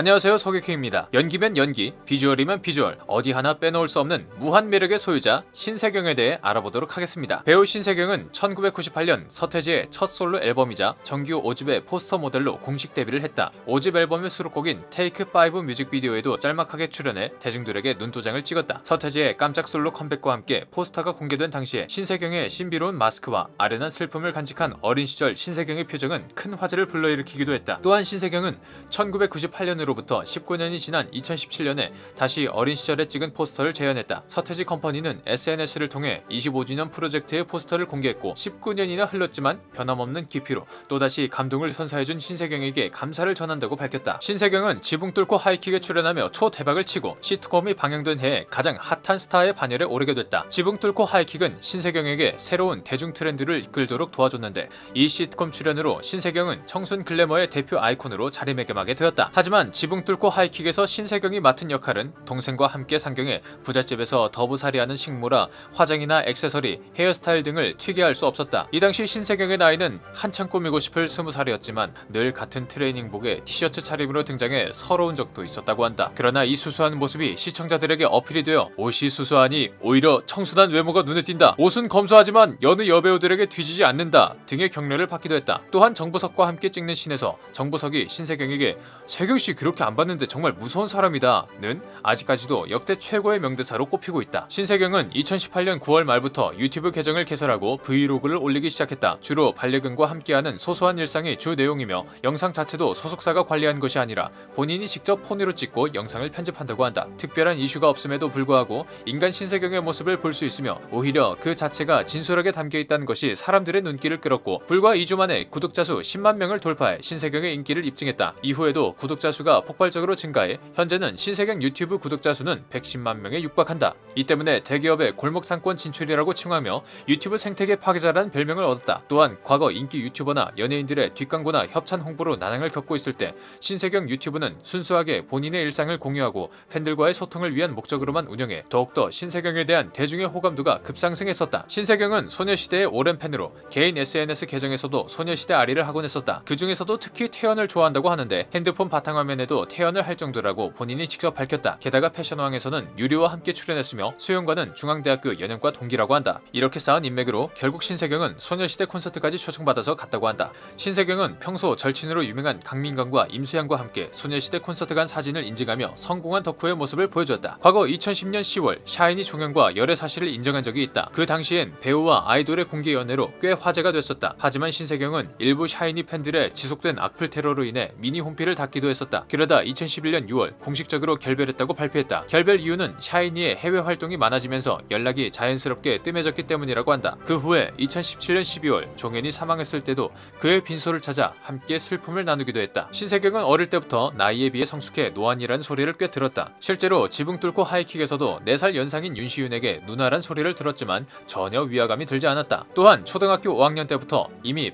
안녕하세요, 소개킹입니다. 연기면 연기, 비주얼이면 비주얼, 어디 하나 빼놓을 수 없는 무한 매력의 소유자 신세경에 대해 알아보도록 하겠습니다. 배우 신세경은 1998년 서태지의 첫 솔로 앨범이자 정규 5집의 포스터 모델로 공식 데뷔를 했다. 5집 앨범의 수록곡인 테이크 5 뮤직비디오에도 짤막하게 출연해 대중들에게 눈도장을 찍었다. 서태지의 깜짝 솔로 컴백과 함께 포스터가 공개된 당시에 신세경의 신비로운 마스크와 아련한 슬픔을 간직한 어린 시절 신세경의 표정은 큰 화제를 불러일으키기도 했다. 또한 신세경은 1998년으로부터 19년이 지난 2017년에 다시 어린 시절에 찍은 포스터를 재현했다. 서태지 컴퍼니는 SNS를 통해 25주년 프로젝트의 포스터를 공개했고 19년이나 흘렀지만 변함없는 깊이로 또다시 감동을 선사해준 신세경에게 감사를 전한다고 밝혔다. 신세경은 지붕 뚫고 하이킥에 출연하며 초대박을 치고 시트콤이 방영된 해에 가장 핫한 스타의 반열에 오르게 됐다. 지붕 뚫고 하이킥은 신세경에게 새로운 대중 트렌드를 이끌도록 도와줬는데 이 시트콤 출연으로 신세경은 청순 글래머의 대표 아이콘으로 자리매김하게 되었다. 하지만 지붕 뚫고 하이킥에서 신세경이 맡은 역할은 동생과 함께 상경해 부잣집에서 더부살이하는 식모라 화장이나 액세서리, 헤어스타일 등을 튀게 할 수 없었다. 이 당시 신세경의 나이는 한창 꾸미고 싶을 20살이었지만 늘 같은 트레이닝복에 티셔츠 차림으로 등장해 서러운 적도 있었다고 한다. 그러나 이 수수한 모습이 시청자들에게 어필이 되어 옷이 수수하니 오히려 청순한 외모가 눈에 띈다. 옷은 검소하지만 여느 여배우들에게 뒤지지 않는다 등의 격려를 받기도 했다. 또한 정보석과 함께 찍는 씬에서 정보석이 신세경에게 세경씨 그렇게 안 봤는데 정말 무서운 사람이다 는 아직까지도 역대 최고의 명대사로 꼽히고 있다. 신세경은 2018년 9월 말부터 유튜브 계정을 개설하고 브이로그를 올리기 시작했다. 주로 반려견과 함께하는 소소한 일상이 주 내용이며 영상 자체도 소속사가 관리한 것이 아니라 본인이 직접 폰으로 찍고 영상을 편집한다고 한다. 특별한 이슈가 없음에도 불구하고 인간 신세경의 모습을 볼 수 있으며 오히려 그 자체가 진솔하게 담겨있다는 것이 사람들의 눈길을 끌었고 불과 2주 만에 구독자 수 10만 명을 돌파해 신세경의 인기를 입증했다. 이후에도 구독자 수가 폭발적으로 증가해 현재는 신세경 유튜브 구독자 수는 110만 명에 육박한다. 이 때문에 대기업의 골목상권 진출이라고 칭하며 유튜브 생태계 파괴자라는 별명을 얻었다. 또한 과거 인기 유튜버나 연예인들의 뒷광고나 협찬 홍보로 난항을 겪고 있을 때 신세경 유튜브는 순수하게 본인의 일상을 공유하고 팬들과의 소통을 위한 목적으로만 운영해 더욱더 신세경에 대한 대중의 호감도가 급상승했었다. 신세경은 소녀시대의 오랜 팬으로 개인 SNS 계정에서도 소녀시대 아리를 하곤 했었다. 그 중에서도 특히 태연을 좋아한다고 하는데 핸드폰 바탕화면에도 태연을 할 정도라고 본인이 직접 밝혔다. 게다가 패션왕에서는 유리와 함께 출연했으며 수영과는 중앙대학교 연영과 동기라고 한다. 이렇게 쌓은 인맥으로 결국 신세경은 소녀시대 콘서트까지 초청받아서 갔다고 한다. 신세경은 평소 절친으로 유명한 강민관과 임수양과 함께 소녀시대 콘서트 간 사진을 인증하며 성공한 덕후의 모습을 보여주었다. 과거 2010년 10월 샤이니 종현과 열애 사실을 인정한 적이 있다. 그 당시엔 배우와 아이돌의 공개 연애로 꽤 화제가 됐었다. 하지만 신세경은 일부 샤이니 팬들의 지속된 악플 테러로 인해 미니 홈피를 닫기도 했었다. 그러다 2011년 6월 공식적으로 결별했다고 발표했다. 결별 이유는 샤이니의 해외 활동이 많아지면서 연락이 자연스럽게 뜸해졌기 때문이라고 한다. 그 후에 2017년 12월 종현이 사망했을 때도 그의 빈소를 찾아 함께 슬픔을 나누기도 했다. 신세경은 어릴 때부터 나이에 비해 성숙해 노안이라는 소리를 꽤 들었다. 실제로 지붕 뚫고 하이킥에서도 4살 연상인 윤시윤에게 누나란 소리를 들었지만 전혀 위화감이 들지 않았다. 또한 초등학교 5학년 때부터 이미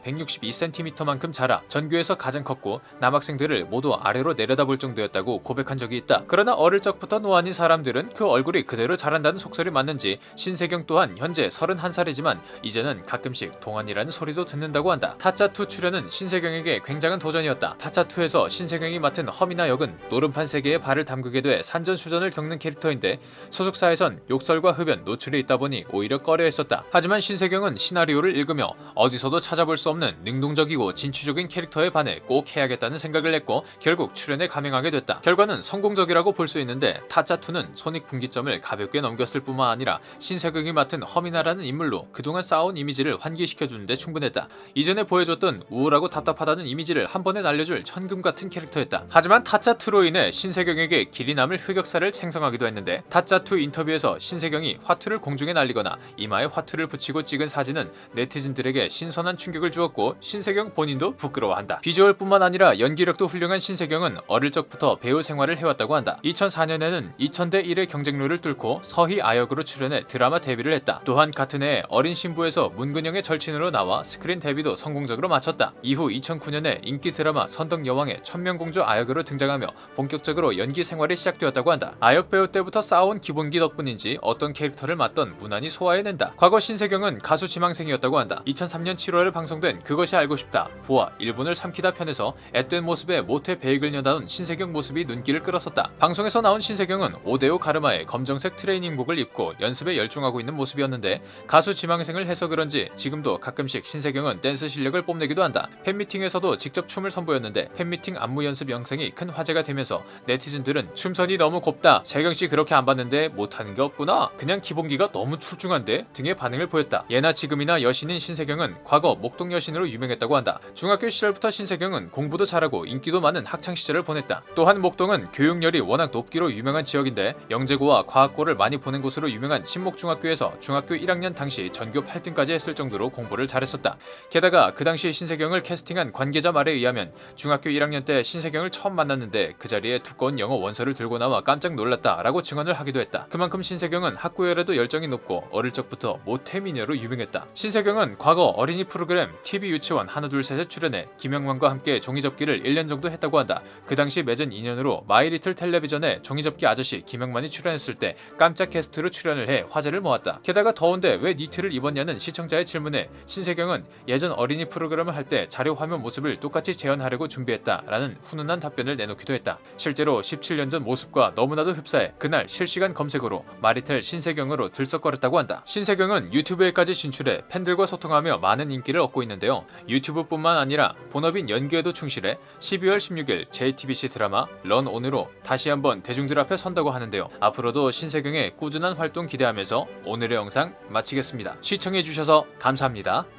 162cm만큼 자라 전교에서 가장 컸고 남학생들을 모두 아래로 내려다볼 정도였다고 고백한 적이 있다. 그러나 어릴 적부터 노안인 사람들은 그 얼굴이 그대로 자란다는 속설이 맞는지 신세경 또한 현재 31살이지만 이제는 가끔씩 동안이라는 소리도 듣는다고 한다. 타짜2 출연은 신세경에게 굉장한 도전이었다. 타짜2에서 신세경이 맡은 허미나 역은 노름판 세계에 발을 담그게 돼 산전수전을 겪는 캐릭터인데 소속사에선 욕설과 흡연, 노출이 있다 보니 오히려 꺼려했었다. 하지만 신세경은 시나리오를 읽으며 어디서도 찾아볼 수 없는 능동적이고 진취적인 캐릭터에 반해 꼭 해야겠다는 생각을 했고 결국 출연에 감행하게 됐다. 결과는 성공적이라고 볼 수 있는데 타짜2는 손익분기점을 가볍게 넘겼을 뿐만 아니라 신세경이 맡은 허미나라는 인물로 그동안 쌓아온 이미지를 환기시켜주는 데 충분했다. 이전에 보여줬던 우울하고 답답하다는 이미지를 한 번에 날려줄 천금 같은 캐릭터였다. 하지만 타짜2로 인해 신세경에게 길이 남을 흑역사를 생성하기도 했는데 타짜2 인터뷰에서 신세경이 화투를 공중에 날리거나 이마에 화투를 붙이고 찍은 사진은 네티즌들에게 신선한 충격을 주었고 신세경 본인도 부끄러워한다. 비주얼뿐만 아니라 연기력도 훌륭한 신세경은 어릴 적부터 배우 생활을 해왔다고 한다. 2004년에는 2000대 1의 경쟁률을 뚫고 서희 아역으로 출연해 드라마 데뷔를 했다. 또한 같은 해에 어린 신부에서 문근영의 절친으로 나와 스크린 데뷔도 성공적으로 마쳤다. 이후 2009년에 인기 드라마 선덕여왕의 천명공주 아역으로 등장하며 본격적으로 연기 생활이 시작되었다고 한다. 아역 배우 때부터 쌓아온 기본기 덕분인지 어떤 캐릭터를 맡던 무난히 소화해낸다. 과거 신세경은 가수 지망생이었다고 한다. 2003년 7월에 방송된 그것이 알고 싶다 보아 일본을 삼키다 편에서 앳된 모습에 모태 베이글 연단어 나온 신세경 모습이 눈길을 끌었었다. 방송에서 나온 신세경은 오데오 가르마의 검정색 트레이닝복을 입고 연습에 열중하고 있는 모습이었는데 가수 지망생을 해서 그런지 지금도 가끔씩 신세경은 댄스 실력을 뽐내기도 한다. 팬미팅에서도 직접 춤을 선보였는데 팬미팅 안무 연습 영상이 큰 화제가 되면서 네티즌들은 춤선이 너무 곱다, 세경씨 그렇게 안 봤는데 못하는 게 없구나, 그냥 기본기가 너무 출중한데 등의 반응을 보였다. 예나 지금이나 여신인 신세경은 과거 목동 여신으로 유명했다고 한다. 중학교 시절부터 신세경은 공부도 잘하고 인기도 많은 학창시절을 보냈다. 또한 목동은 교육열이 워낙 높기로 유명한 지역인데 영재고와 과학고를 많이 보낸 곳으로 유명한 신목중학교에서 중학교 1학년 당시 전교 8등까지 했을 정도로 공부를 잘했었다. 게다가 그 당시 신세경을 캐스팅한 관계자 말에 의하면 중학교 1학년 때 신세경을 처음 만났는데 그 자리에 두꺼운 영어 원서를 들고 나와 깜짝 놀랐다 라고 증언을 하기도 했다. 그만큼 신세경은 학구열에도 열정이 높고 어릴 적부터 모태미녀로 유명했다. 신세경은 과거 어린이 프로그램 TV 유치원 하나 둘 셋에 출연해 김영만과 함께 종이접기를 1년 정도 했다고 한다. 그 당시 맺은 인연으로 마이리틀 텔레비전에 종이접기 아저씨 김영만이 출연했을 때 깜짝 게스트로 출연을 해 화제를 모았다. 게다가 더운데 왜 니트를 입었냐는 시청자의 질문에 신세경은 예전 어린이 프로그램을 할 때 자료 화면 모습을 똑같이 재현하려고 준비했다라는 훈훈한 답변을 내놓기도 했다. 실제로 17년 전 모습과 너무나도 흡사해 그날 실시간 검색어로 마리텔 신세경으로 들썩거렸다고 한다. 신세경은 유튜브에까지 진출해 팬들과 소통하며 많은 인기를 얻고 있는데요. 유튜브뿐만 아니라 본업인 연기에도 충실해 12월 16일 JTBC 드라마 런 온으로 다시 한번 대중들 앞에 선다고 하는데요. 앞으로도 신세경의 꾸준한 활동 기대하면서 오늘의 영상 마치겠습니다. 시청해주셔서 감사합니다.